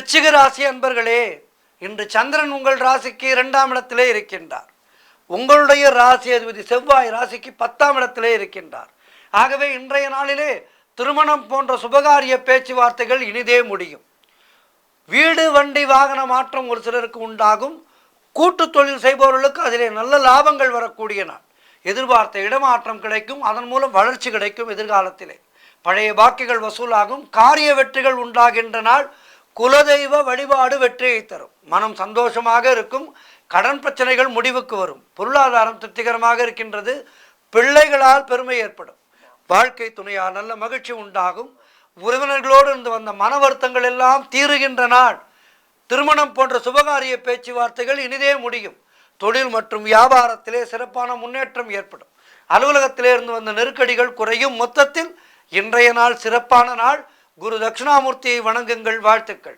விருச்சிக ராசி அன்பர்களே, இன்று சந்திரன் உங்கள் ராசிக்கு 2ஆம் இடத்திலே இருக்கின்றார். உங்களுடைய ராசி அதிபதி செவ்வாய் ராசிக்கு 10ஆம் இடத்திலே இருக்கின்றார். ஆகவே இன்றைய நாளிலே திருமணம் போன்ற சுபகாரிய பேச்சுவார்த்தைகள் இனிதே முடியும். வீடு வண்டி வாகன மாற்றம் ஒரு சிலருக்கு உண்டாகும். கூட்டு தொழில் செய்பவர்களுக்கு அதிலே நல்ல லாபங்கள் வரக்கூடிய நாள். எதிர்பார்த்த இடமாற்றம் கிடைக்கும், அதன் மூலம் வளர்ச்சி கிடைக்கும். எதிர்காலத்திலே பழைய பாக்கிகள் வசூலாகும், காரிய வெற்றிகள் உண்டாகின்ற நாள். குலதெய்வ வழிபாடு வெற்றியை தரும். மனம் சந்தோஷமாக இருக்கும். கடன் பிரச்சனைகள் முடிவுக்கு வரும். பொருளாதாரம் திருப்திகரமாக இருக்கின்றது. பிள்ளைகளால் பெருமை ஏற்படும். வாழ்க்கை துணையால் நல்ல மகிழ்ச்சி உண்டாகும். உறவினர்களோடு இருந்து வந்த மன வருத்தங்கள் எல்லாம் தீருகின்ற நாள். திருமணம் போன்ற சுபகாரிய பேச்சுவார்த்தைகள் இனிதே முடியும். தொழில் மற்றும் வியாபாரத்திலே சிறப்பான முன்னேற்றம் ஏற்படும். அலுவலகத்திலே இருந்து வந்த நெருக்கடிகள் குறையும். மொத்தத்தில் இன்றைய நாள் சிறப்பான நாள். குரு தட்சிணாமூர்த்தியை வணங்குங்கள். வாழ்த்துக்கள்.